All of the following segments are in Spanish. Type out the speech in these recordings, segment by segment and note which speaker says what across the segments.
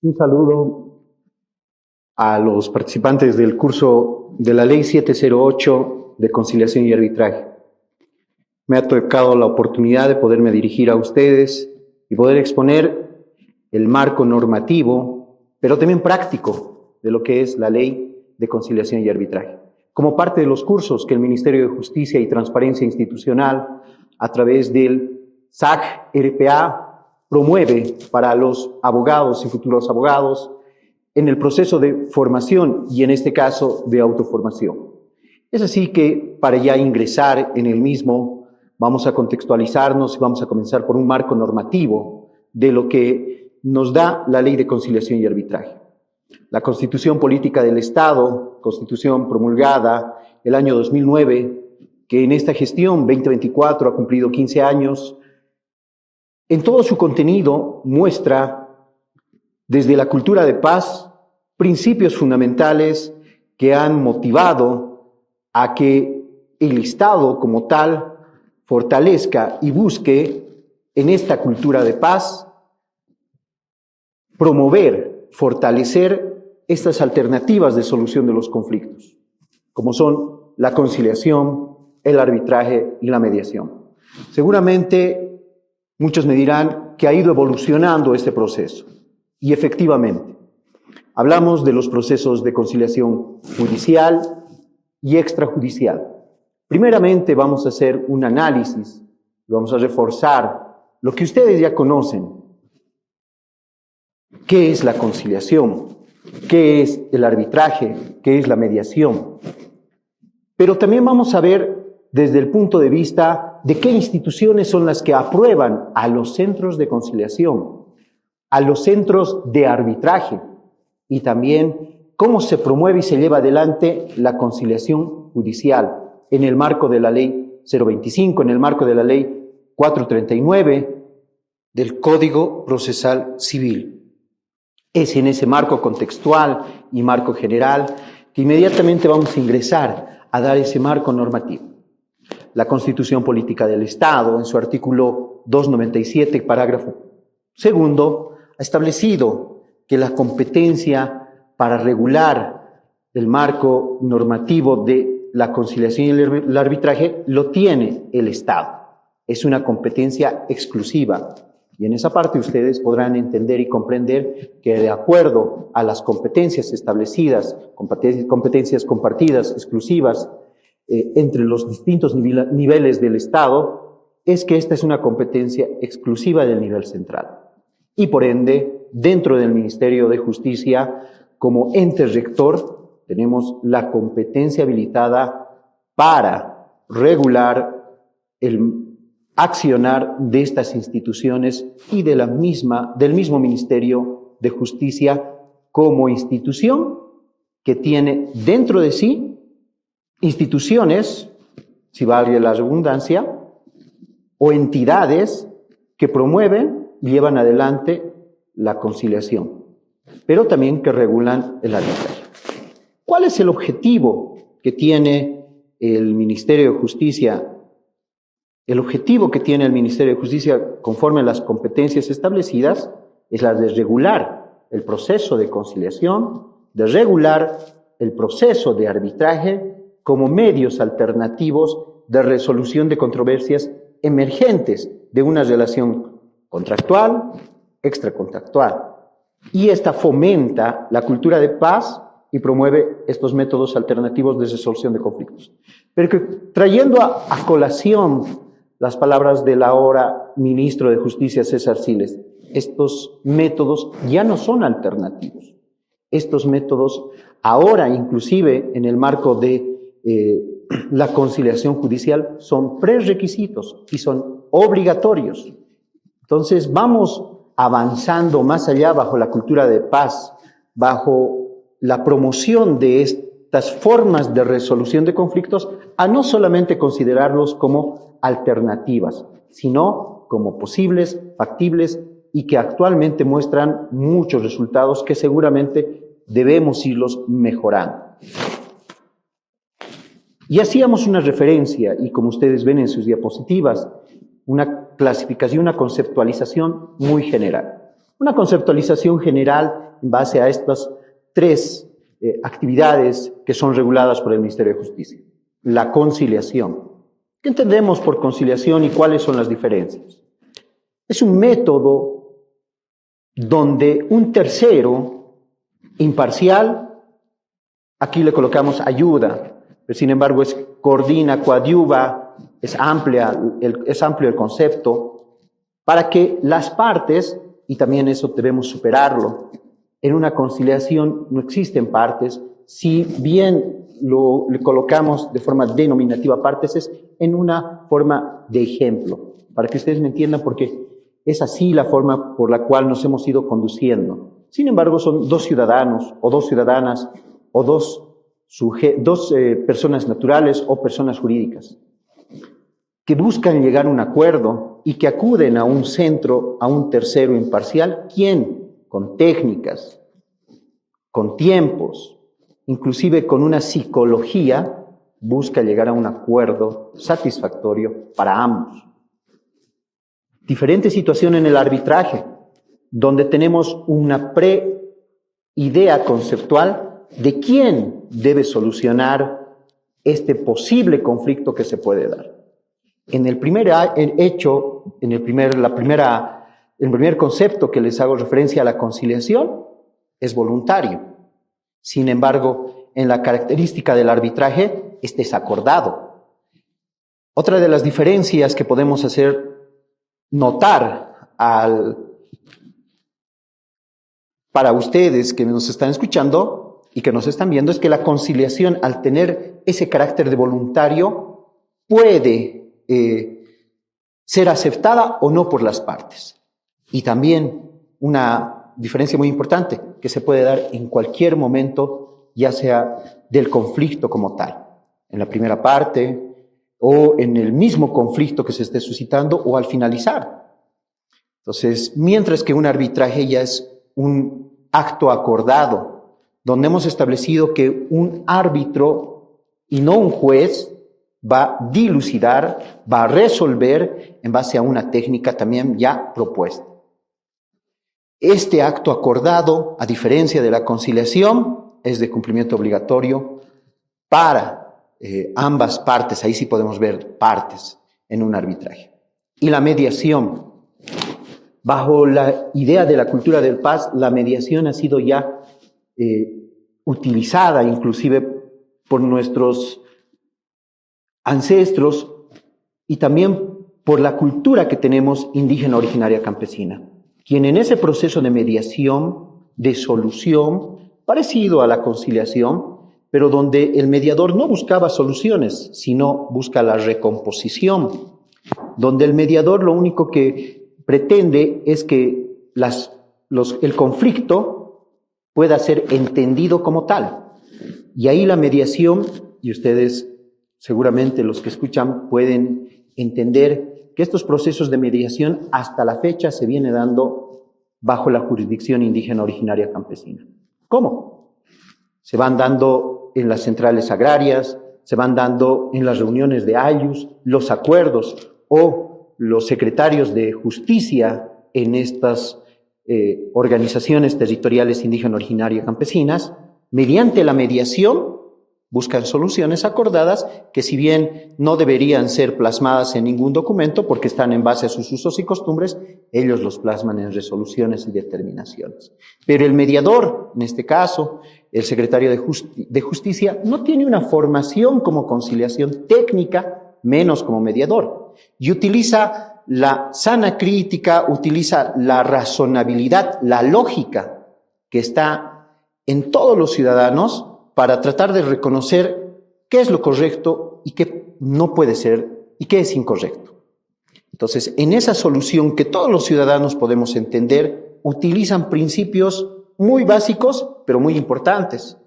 Speaker 1: Un saludo a los participantes del curso de la Ley 708 de Conciliación y Arbitraje. Me ha tocado la oportunidad de poderme dirigir a ustedes y poder exponer el marco normativo, pero también práctico, de lo que es la Ley de Conciliación y Arbitraje. Como parte de los cursos que el Ministerio de Justicia y Transparencia Institucional, a través del SAG-RPA, promueve para los abogados y futuros abogados en el proceso de formación y en este caso de autoformación. Es así que para ya ingresar en el mismo vamos a contextualizarnos y vamos a comenzar por un marco normativo de lo que nos da la Ley de Conciliación y Arbitraje. La Constitución Política del Estado, Constitución promulgada el año 2009, que en esta gestión 2024 ha cumplido 15 años, en todo su contenido muestra desde la cultura de paz principios fundamentales que han motivado a que el Estado como tal fortalezca y busque en esta cultura de paz promover, fortalecer estas alternativas de solución de los conflictos, como son la conciliación, el arbitraje y la mediación. Seguramente muchos me dirán que ha ido evolucionando este proceso, y efectivamente, hablamos de los procesos de conciliación judicial y extrajudicial. Primeramente vamos a hacer un análisis, vamos a reforzar lo que ustedes ya conocen. ¿Qué es la conciliación? ¿Qué es el arbitraje? ¿Qué es la mediación? Pero también vamos a ver desde el punto de vista de qué instituciones son las que aprueban a los centros de conciliación, a los centros de arbitraje y también cómo se promueve y se lleva adelante la conciliación judicial en el marco de la Ley 025, en el marco de la Ley 439 del Código Procesal Civil. Es en ese marco contextual y marco general que inmediatamente vamos a ingresar a dar ese marco normativo. La Constitución Política del Estado, en su artículo 297, parágrafo segundo, ha establecido que la competencia para regular el marco normativo de la conciliación y el arbitraje lo tiene el Estado. Es una competencia exclusiva. Y en esa parte ustedes podrán entender y comprender que de acuerdo a las competencias establecidas, competencias compartidas, exclusivas, entre los distintos niveles del Estado, es que esta es una competencia exclusiva del nivel central. Y por ende, dentro del Ministerio de Justicia, como ente rector, tenemos la competencia habilitada para regular el accionar de estas instituciones y del mismo Ministerio de Justicia como institución que tiene dentro de sí instituciones, si vale la redundancia, o entidades que promueven y llevan adelante la conciliación, pero también que regulan el arbitraje. ¿Cuál es el objetivo que tiene el Ministerio de Justicia? El objetivo que tiene el Ministerio de Justicia conforme a las competencias establecidas es la de regular el proceso de conciliación, de regular el proceso de arbitraje como medios alternativos de resolución de controversias emergentes de una relación contractual, extracontractual. Y esta fomenta la cultura de paz y promueve estos métodos alternativos de resolución de conflictos. Pero que trayendo a colación las palabras del ahora ministro de Justicia, César Siles, estos métodos ya no son alternativos. Estos métodos ahora, inclusive en el marco de la conciliación judicial, son prerequisitos y son obligatorios. Entonces vamos avanzando más allá bajo la cultura de paz, bajo la promoción de estas formas de resolución de conflictos, a no solamente considerarlos como alternativas, sino como posibles, factibles y que actualmente muestran muchos resultados que seguramente debemos irlos mejorando. Y hacíamos una referencia, y como ustedes ven en sus diapositivas, una clasificación, una conceptualización muy general. Una conceptualización general en base a estas tres actividades que son reguladas por el Ministerio de Justicia. La conciliación. ¿Qué entendemos por conciliación y cuáles son las diferencias? Es un método donde un tercero imparcial, aquí le colocamos ayuda, pero sin embargo coordina, coadyuva, es amplio el concepto, para que las partes, y también eso debemos superarlo, en una conciliación no existen partes, si bien le colocamos de forma denominativa partes, es en una forma de ejemplo, para que ustedes me entiendan, porque es así la forma por la cual nos hemos ido conduciendo. Sin embargo, son dos ciudadanos o dos ciudadanas o dos personas naturales o personas jurídicas que buscan llegar a un acuerdo y que acuden a un centro, a un tercero imparcial, ¿quién? Con técnicas, con tiempos, inclusive con una psicología, busca llegar a un acuerdo satisfactorio para ambos. Diferente situación en el arbitraje, donde tenemos una pre-idea conceptual de quién debe solucionar este posible conflicto que se puede dar. En el primer hecho, en el primer concepto que les hago referencia a la conciliación, es voluntario. Sin embargo, en la característica del arbitraje, este es acordado. Otra de las diferencias que podemos hacer notar para ustedes que nos están escuchando y que nos están viendo es que la conciliación, al tener ese carácter de voluntario, puede ser aceptada o no por las partes. Y también una diferencia muy importante que se puede dar en cualquier momento, ya sea del conflicto como tal, en la primera parte o en el mismo conflicto que se esté suscitando o al finalizar. Entonces, mientras que un arbitraje ya es un acto acordado, donde hemos establecido que un árbitro y no un juez va a dilucidar, va a resolver en base a una técnica también ya propuesta. Este acto acordado, a diferencia de la conciliación, es de cumplimiento obligatorio para ambas partes. Ahí sí podemos ver partes en un arbitraje. Y la mediación. Bajo la idea de la cultura del paz, la mediación ha sido ya utilizada inclusive por nuestros ancestros y también por la cultura que tenemos indígena originaria campesina, quien en ese proceso de mediación, de solución, parecido a la conciliación, pero donde el mediador no buscaba soluciones, sino busca la recomposición, donde el mediador lo único que pretende es que el conflicto pueda ser entendido como tal. Y ahí la mediación, y ustedes seguramente los que escuchan pueden entender que estos procesos de mediación hasta la fecha se viene dando bajo la jurisdicción indígena originaria campesina. ¿Cómo? Se van dando en las centrales agrarias, se van dando en las reuniones de ayllus, los acuerdos o los secretarios de justicia en estas organizaciones territoriales indígena originaria campesinas, mediante la mediación, buscan soluciones acordadas que si bien no deberían ser plasmadas en ningún documento porque están en base a sus usos y costumbres, ellos los plasman en resoluciones y determinaciones. Pero el mediador, en este caso, el secretario de Justicia, no tiene una formación como conciliación técnica, menos como mediador, y utiliza la sana crítica, utiliza la razonabilidad, la lógica que está en todos los ciudadanos para tratar de reconocer qué es lo correcto y qué no puede ser y qué es incorrecto. Entonces, en esa solución que todos los ciudadanos podemos entender, utilizan principios muy básicos, pero muy importantes,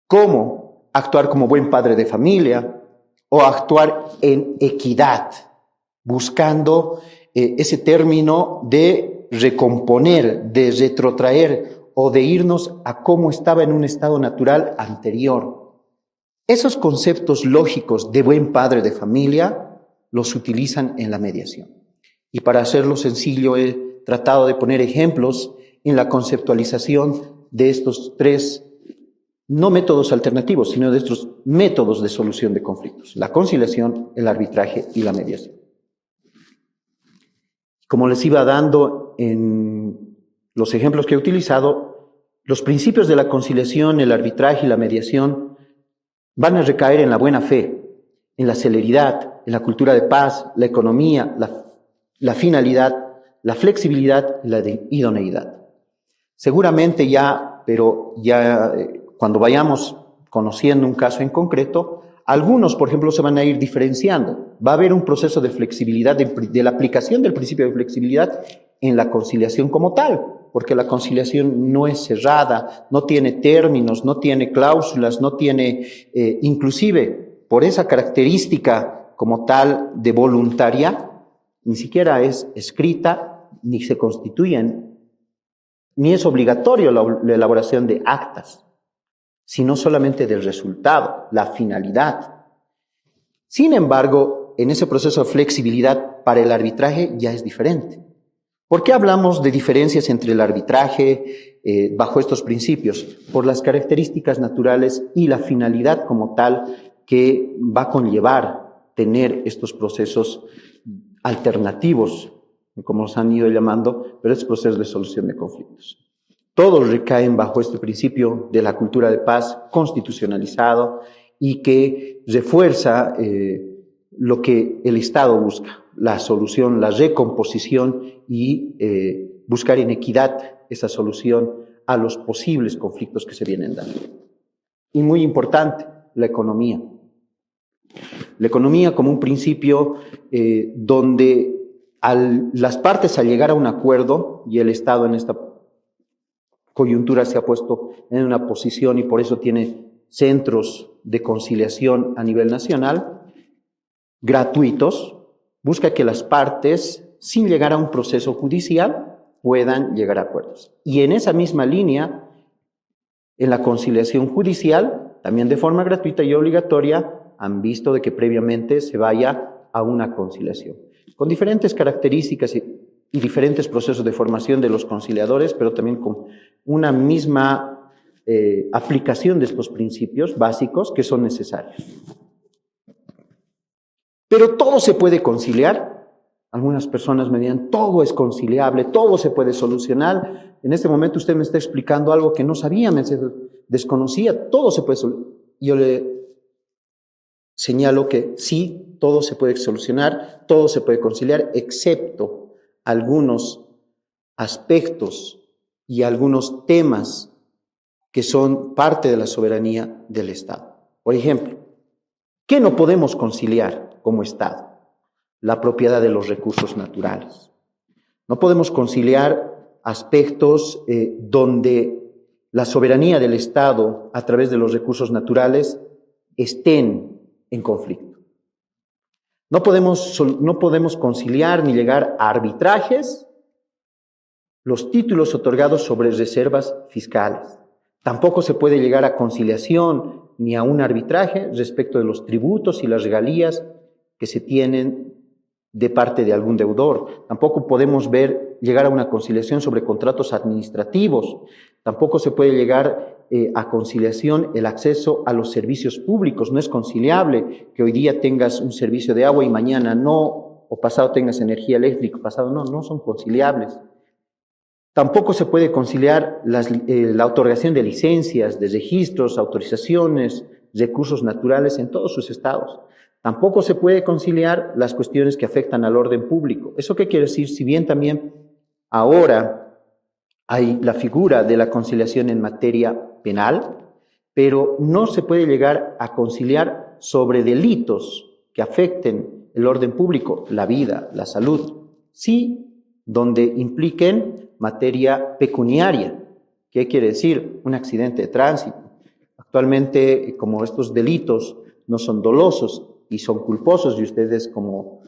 Speaker 1: como actuar como buen padre de familia o actuar en equidad, buscando ese término de recomponer, de retrotraer o de irnos a cómo estaba en un estado natural anterior. Esos conceptos lógicos de buen padre de familia los utilizan en la mediación. Y para hacerlo sencillo he tratado de poner ejemplos en la conceptualización de estos tres, no métodos alternativos, sino de estos métodos de solución de conflictos: la conciliación, el arbitraje y la mediación. Como les iba dando en los ejemplos que he utilizado, los principios de la conciliación, el arbitraje y la mediación van a recaer en la buena fe, en la celeridad, en la cultura de paz, la economía, la finalidad, la flexibilidad y la idoneidad. Seguramente cuando vayamos conociendo un caso en concreto, algunos, por ejemplo, se van a ir diferenciando. Va a haber un proceso de flexibilidad, de la aplicación del principio de flexibilidad en la conciliación como tal, porque la conciliación no es cerrada, no tiene términos, no tiene cláusulas, no tiene, inclusive, por esa característica como tal de voluntaria, ni siquiera es escrita, ni se constituyen, ni es obligatorio la elaboración de actas, sino solamente del resultado, la finalidad. Sin embargo, en ese proceso de flexibilidad para el arbitraje ya es diferente. ¿Por qué hablamos de diferencias entre el arbitraje bajo estos principios? Por las características naturales y la finalidad como tal que va a conllevar tener estos procesos alternativos, como los han ido llamando, pero estos procesos de solución de conflictos. Todos recaen bajo este principio de la cultura de paz constitucionalizado y que refuerza lo que el Estado busca: la solución, la recomposición y buscar en equidad esa solución a los posibles conflictos que se vienen dando. Y muy importante, la economía. La economía como un principio donde las partes, al llegar a un acuerdo, y el Estado en esta coyuntura se ha puesto en una posición y por eso tiene centros de conciliación a nivel nacional, gratuitos, busca que las partes, sin llegar a un proceso judicial, puedan llegar a acuerdos. Y en esa misma línea, en la conciliación judicial, también de forma gratuita y obligatoria, han visto de que previamente se vaya a una conciliación, con diferentes características y diferentes procesos de formación de los conciliadores, pero también con una misma aplicación de estos principios básicos que son necesarios. Pero todo se puede conciliar. Algunas personas me dirán, todo es conciliable, todo se puede solucionar. En este momento usted me está explicando algo que no sabía, me desconocía, todo se puede solucionar. Yo le señalo que sí, todo se puede solucionar, todo se puede conciliar, excepto algunos aspectos y algunos temas que son parte de la soberanía del Estado. Por ejemplo, ¿qué no podemos conciliar como Estado? La propiedad de los recursos naturales. No podemos conciliar aspectos donde la soberanía del Estado a través de los recursos naturales estén en conflicto. No podemos conciliar ni llegar a arbitrajes los títulos otorgados sobre reservas fiscales. Tampoco se puede llegar a conciliación ni a un arbitraje respecto de los tributos y las regalías que se tienen de parte de algún deudor. Tampoco podemos llegar a una conciliación sobre contratos administrativos. Tampoco se puede llegar a conciliación el acceso a los servicios públicos. No es conciliable que hoy día tengas un servicio de agua y mañana no, o pasado tengas energía eléctrica, pasado no son conciliables. Tampoco se puede conciliar la otorgación de licencias, de registros, autorizaciones, recursos naturales en todos sus estados. Tampoco se puede conciliar las cuestiones que afectan al orden público. ¿Eso qué quiere decir? Si bien también ahora hay la figura de la conciliación en materia penal, pero no se puede llegar a conciliar sobre delitos que afecten el orden público, la vida, la salud, sí, donde impliquen materia pecuniaria. ¿Qué quiere decir? Un accidente de tránsito. Actualmente, como estos delitos no son dolosos y son culposos, y ustedes como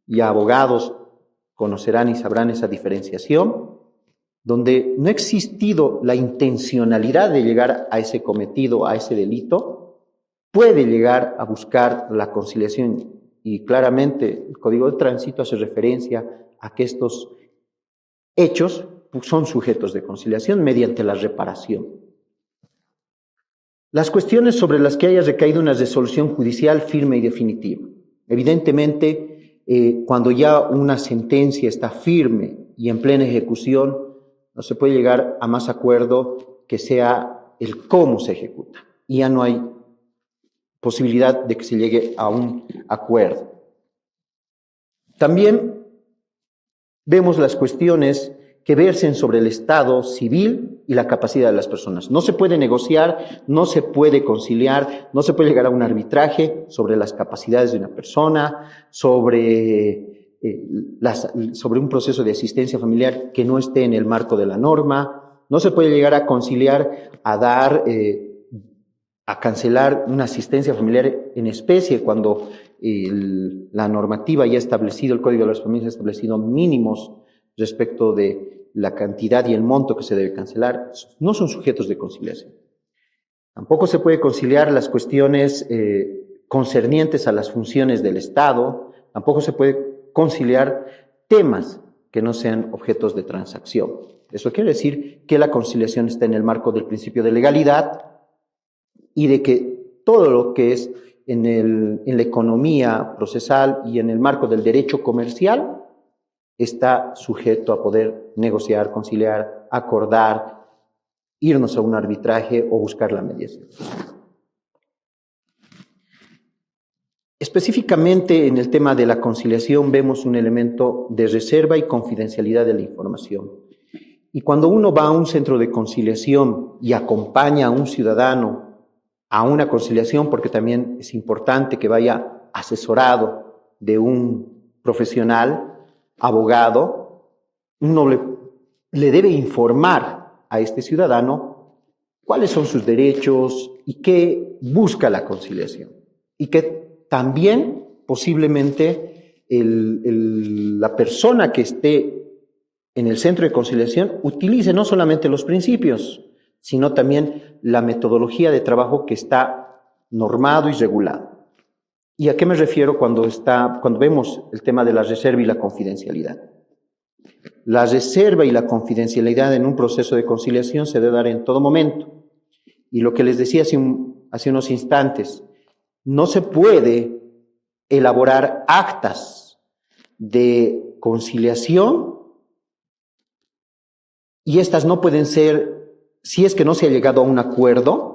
Speaker 1: ya abogados conocerán y sabrán esa diferenciación, donde no ha existido la intencionalidad de llegar a ese cometido, a ese delito, puede llegar a buscar la conciliación. Y claramente el Código de Tránsito hace referencia a que estos hechos son sujetos de conciliación mediante la reparación. Las cuestiones sobre las que haya recaído una resolución judicial firme y definitiva. Evidentemente, cuando ya una sentencia está firme y en plena ejecución, no se puede llegar a más acuerdo que sea el cómo se ejecuta. Y ya no hay posibilidad de que se llegue a un acuerdo. También vemos las cuestiones que versen sobre el estado civil y la capacidad de las personas. No se puede negociar, no se puede conciliar, no se puede llegar a un arbitraje sobre las capacidades de una persona, sobre un proceso de asistencia familiar que no esté en el marco de la norma. No se puede llegar a conciliar, a cancelar una asistencia familiar en especie cuando la normativa ya ha establecido, el Código de las Familias ha establecido mínimos respecto de la cantidad y el monto que se debe cancelar. No son sujetos de conciliación. Tampoco se puede conciliar las cuestiones concernientes a las funciones del Estado. Tampoco se puede conciliar temas que no sean objetos de transacción. Eso quiere decir que la conciliación está en el marco del principio de legalidad y de que todo lo que es en la economía procesal y en el marco del derecho comercial está sujeto a poder negociar, conciliar, acordar, irnos a un arbitraje o buscar la mediación. Específicamente en el tema de la conciliación vemos un elemento de reserva y confidencialidad de la información. Y cuando uno va a un centro de conciliación y acompaña a un ciudadano a una conciliación, porque también es importante que vaya asesorado de un profesional, abogado, uno le debe informar a este ciudadano cuáles son sus derechos y qué busca la conciliación. Y que también posiblemente la persona que esté en el centro de conciliación utilice no solamente los principios, sino también la metodología de trabajo que está normado y regulado. ¿Y a qué me refiero cuando vemos el tema de la reserva y la confidencialidad? La reserva y la confidencialidad en un proceso de conciliación se debe dar en todo momento. Y lo que les decía hace unos instantes, no se puede elaborar actas de conciliación y estas no pueden ser, si es que no se ha llegado a un acuerdo,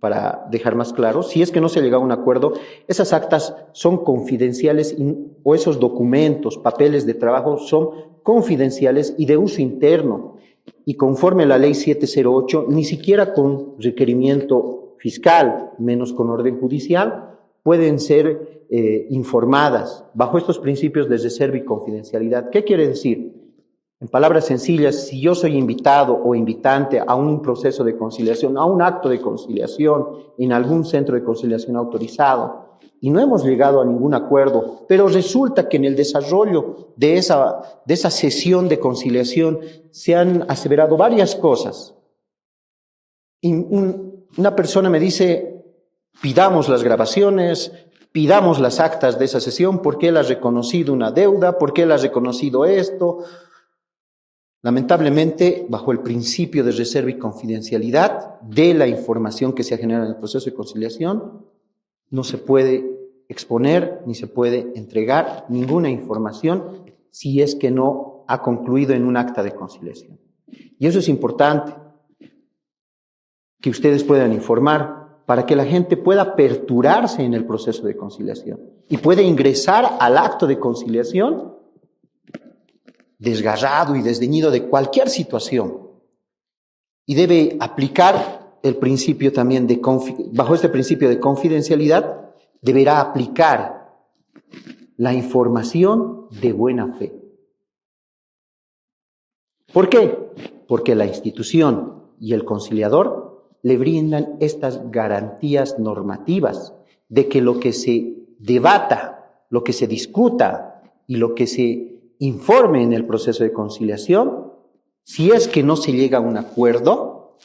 Speaker 1: para dejar más claro, si es que no se ha llegado a un acuerdo, esas actas son confidenciales o esos documentos, papeles de trabajo son confidenciales y de uso interno. Y conforme a la ley 708, ni siquiera con requerimiento fiscal, menos con orden judicial, pueden ser informadas bajo estos principios de reserva y confidencialidad. ¿Qué quiere decir? En palabras sencillas, si yo soy invitado o invitante a un proceso de conciliación, a un acto de conciliación en algún centro de conciliación autorizado y no hemos llegado a ningún acuerdo, pero resulta que en el desarrollo de esa sesión de conciliación se han aseverado varias cosas. Y una persona me dice, pidamos las grabaciones, pidamos las actas de esa sesión, porque él ha reconocido una deuda, porque él ha reconocido esto. Lamentablemente, bajo el principio de reserva y confidencialidad de la información que se ha generado en el proceso de conciliación, no se puede exponer ni se puede entregar ninguna información si es que no ha concluido en un acta de conciliación. Y eso es importante, que ustedes puedan informar para que la gente pueda aperturarse en el proceso de conciliación y pueda ingresar al acto de conciliación desgarrado y desdeñido de cualquier situación. Y debe aplicar el principio también bajo este principio de confidencialidad, deberá aplicar la información de buena fe. ¿Por qué? Porque la institución y el conciliador le brindan estas garantías normativas de que lo que se debata, lo que se discuta y lo que se informe en el proceso de conciliación, si es que no se llega a un acuerdo,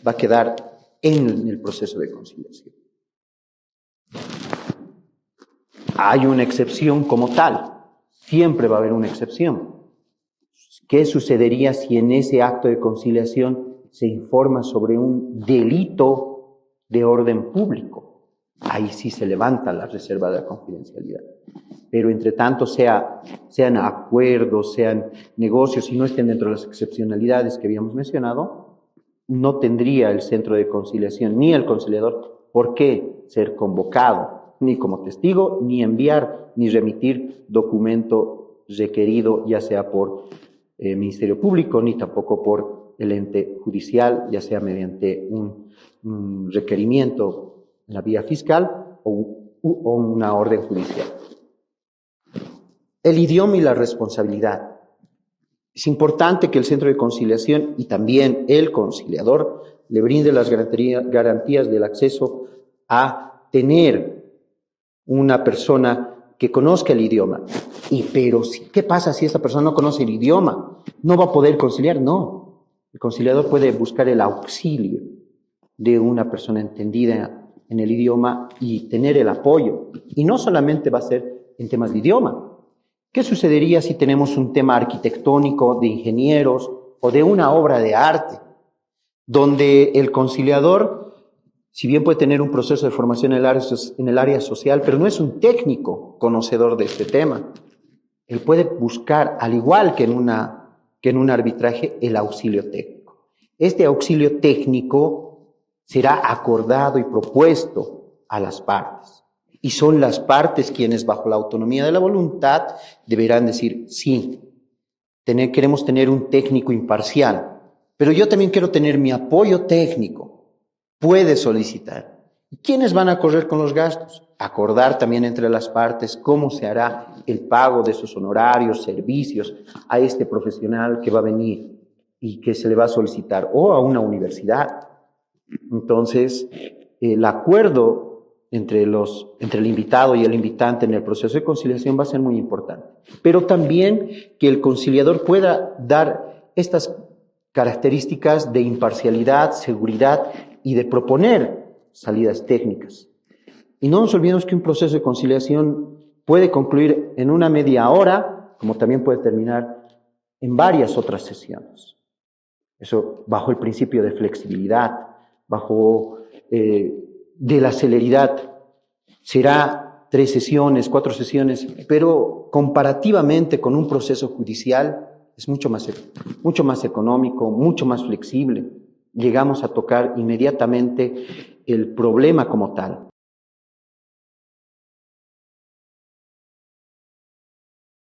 Speaker 1: va a quedar en el proceso de conciliación. Hay una excepción como tal, siempre va a haber una excepción. ¿Qué sucedería si en ese acto de conciliación se informa sobre un delito de orden público? Ahí sí se levanta la reserva de la confidencialidad. Pero entre tanto sean acuerdos, sean negocios y no estén dentro de las excepcionalidades que habíamos mencionado, no tendría el centro de conciliación ni el conciliador por qué ser convocado, ni como testigo, ni enviar, ni remitir documento requerido, ya sea por Ministerio Público, ni tampoco por el ente judicial, ya sea mediante un requerimiento en la vía fiscal o una orden judicial. El idioma y la responsabilidad. Es importante que el centro de conciliación y también el conciliador le brinde las garantías del acceso a tener una persona que conozca el idioma. Pero, ¿qué pasa si esta persona no conoce el idioma? ¿No va a poder conciliar? No. El conciliador puede buscar el auxilio de una persona entendida en el idioma y tener el apoyo. Y no solamente va a ser en temas de idioma. ¿Qué sucedería si tenemos un tema arquitectónico de ingenieros o de una obra de arte, donde el conciliador, si bien puede tener un proceso de formación en el área social, pero no es un técnico conocedor de este tema? Él puede buscar, al igual que en un arbitraje, el auxilio técnico. Este auxilio técnico será acordado y propuesto a las partes. Y son las partes quienes, bajo la autonomía de la voluntad, deberán decir, sí, queremos tener un técnico imparcial, pero yo también quiero tener mi apoyo técnico. Puede solicitar. ¿Y quiénes van a correr con los gastos? Acordar también entre las partes cómo se hará el pago de esos honorarios, servicios a este profesional que va a venir y que se le va a solicitar, o a una universidad. Entonces, el acuerdo entre el invitado y el invitante en el proceso de conciliación va a ser muy importante. Pero también que el conciliador pueda dar estas características de imparcialidad, seguridad y de proponer salidas técnicas. Y no nos olvidemos que un proceso de conciliación puede concluir en una media hora, como también puede terminar en varias otras sesiones. Eso bajo el principio de flexibilidad, bajo de la celeridad. Será 3 sesiones, 4 sesiones, pero comparativamente con un proceso judicial es mucho más económico, mucho más flexible. Llegamos a tocar inmediatamente el problema como tal.